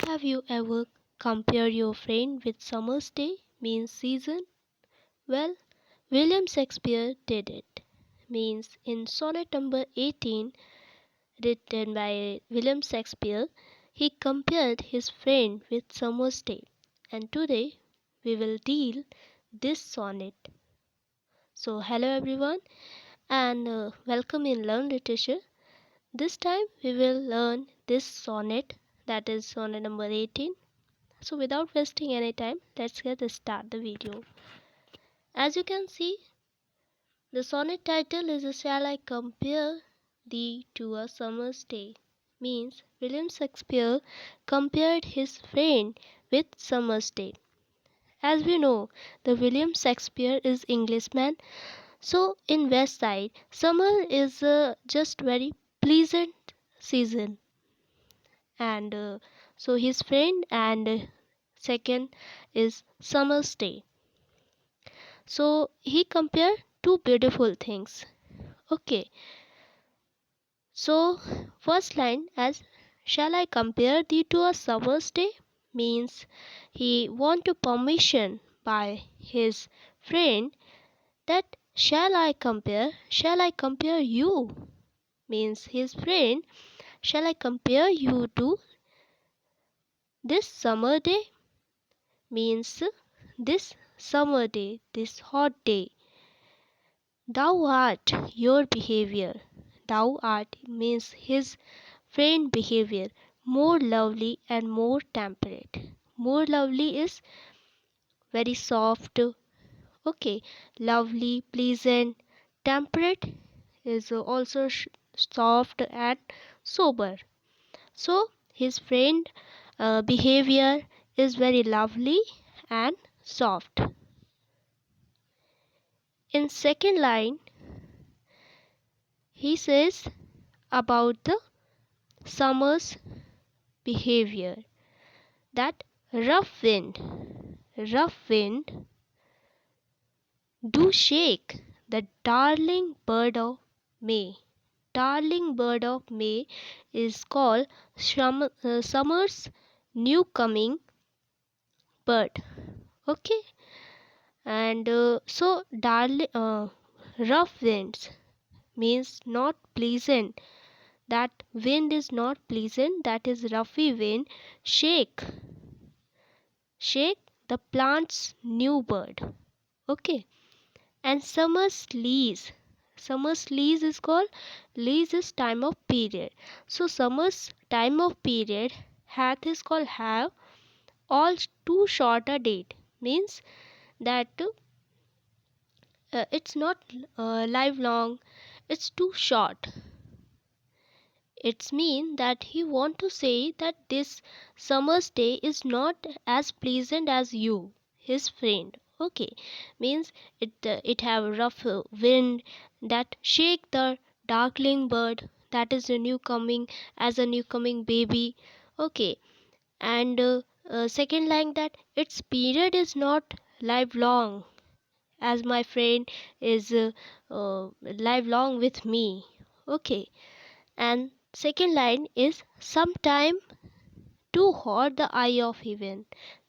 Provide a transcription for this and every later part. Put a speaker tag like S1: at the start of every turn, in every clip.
S1: Have you ever compared your friend with summer's day means season? Well, William Shakespeare did it. Means in sonnet number 18 written by William Shakespeare, he compared his friend with summer's day. And today we will deal this sonnet. So hello everyone and welcome in Learn Literature. This time we will learn this sonnet, that is sonnet number 18. So without wasting any time, let's start the video. As you can see, the sonnet title is Shall I Compare Thee to a Summer's Day? Means William Shakespeare compared his friend with summer's day. As we know, the William Shakespeare is Englishman. So in West Side, summer is just very pleasant season, and so his friend and second is summer's day. So he compared two beautiful things. Okay, so first line as shall I compare thee to a summer's day means he want to permission by his friend that shall I compare you means his friend, shall I compare you to this summer day means this summer day, this hot day. Thou art your behavior. Thou art means his friend behavior more lovely and more temperate. More lovely is very soft, okay, lovely, pleasant. Temperate is also soft and sober. So his friend behavior is very lovely and soft. In second line, he says about the summer's behavior that rough wind do shake the darling bird of May. Darling bird of May is called summer's new coming bird. Okay, and so darling rough winds means not pleasant. That wind is not pleasant, that is roughy wind shake the plant's new bird. Okay, and summer's lease is called lease is time of period. So summer's time of period hath is called have all too short a date means that it's not lifelong, it's too short. It's mean that he want to say that this summer's day is not as pleasant as you, his friend. Okay, means it have rough wind that shake the darkling bird, that is a new coming as a new coming baby. Okay, and second line that its period is not lifelong as my friend is lifelong with me. Okay, and second line is sometime too hot the eye of heaven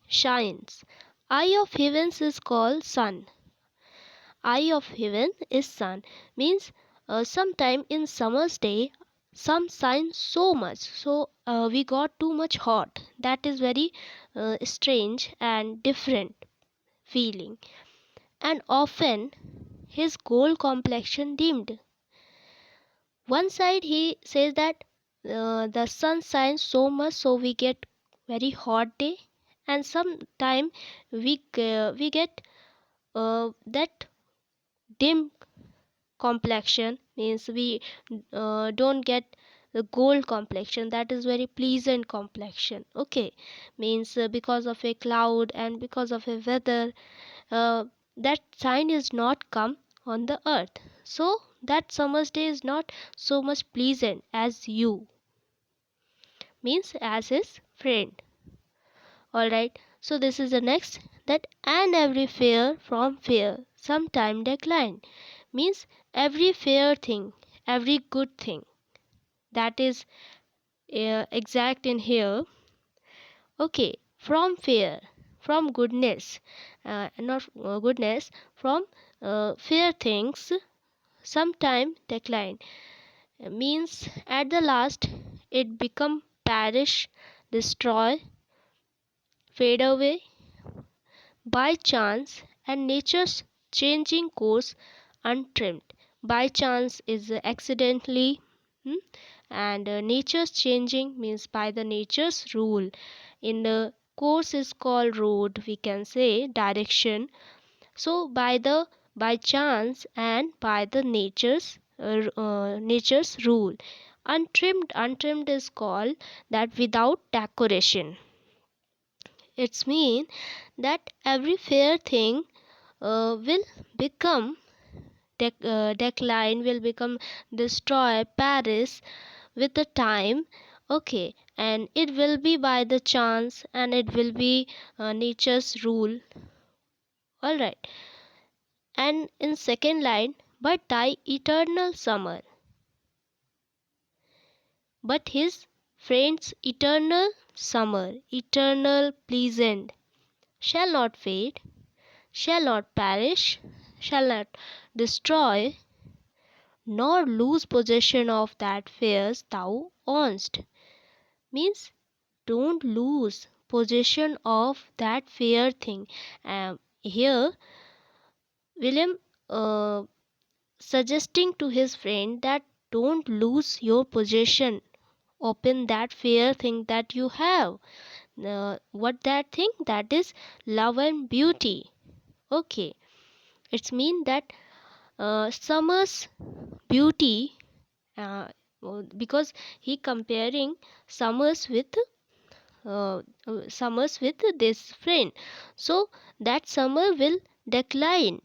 S1: shines. Eye of heavens is called sun. Eye of heaven is sun means sometime in summer's day sun shines so much, so we got too much hot. That is very strange and different feeling. And often his gold complexion dimmed. One side he says that the sun shines so much so we get very hot day, and sometime we get that dim complexion means we don't get the gold complexion, that is very pleasant complexion. Okay, means because of a cloud and because of a weather, uh, that sign is not come on the earth, so that summer's day is not so much pleasant as you means as his friend. All right, so this is the next that and every fair from fair sometime decline means every fair thing, every good thing, that is exact in here. Okay, from fear, from goodness, not goodness, from fair things sometime decline. Means at the last it become perish, destroy, fade away by chance and nature's changing course untrimmed. By chance is accidentally, and nature's changing means by the nature's rule. In the course is called road, we can say direction. So by chance and by the nature's rule. Untrimmed is called that without decoration. It's mean that every fair thing will become decline, will become destroy, perish with the time. Okay, and it will be by the chance and it will be nature's rule. All right. And in second line, but thy eternal summer, but his friend's eternal summer, eternal pleasant, shall not fade, shall not perish, shall not destroy, nor lose possession of that fair's thou ownest. Means don't lose possession of that fair thing. Here William suggesting to his friend that don't lose your possession upon that fair thing that you have. What that thing? That is love and beauty. Okay, it's mean that summer's beauty, uh, because he comparing summers with summers with this friend, so that summer will decline,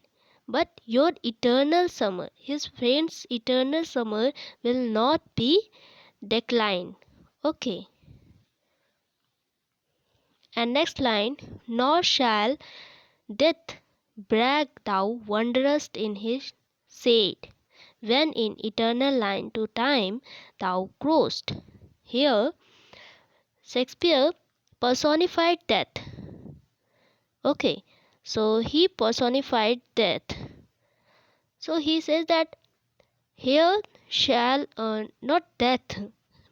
S1: but your eternal summer, his friend's eternal summer, will not be decline. Okay, and next line, nor shall death brag thou wanderest in his shade, when in eternal line to time thou growest. Here Shakespeare personified death. Okay, so he personified death. So he says that here shall not death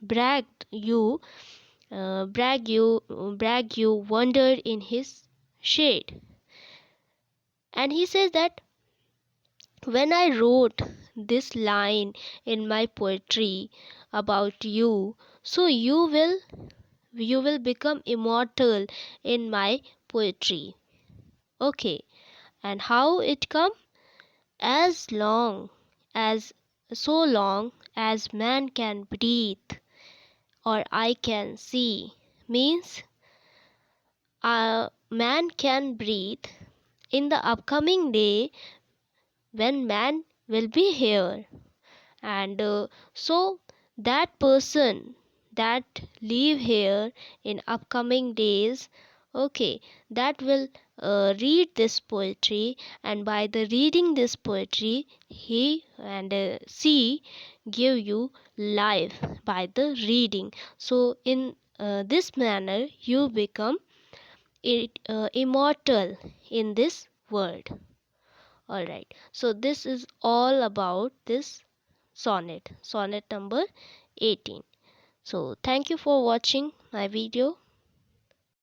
S1: brag you, brag you wandered in his shade. And he says that when I wrote this line in my poetry about you, so you will become immortal in my poetry. Okay, and how it come? As long as so long as man can breathe or I can see, means man can breathe in the upcoming day when man will be here, and so that person that live here in upcoming days, okay, that will read this poetry, and by the reading this poetry he and she give you life by the reading. So in this manner you become immortal in this world. All right, so this is all about this sonnet number 18. So thank you for watching my video.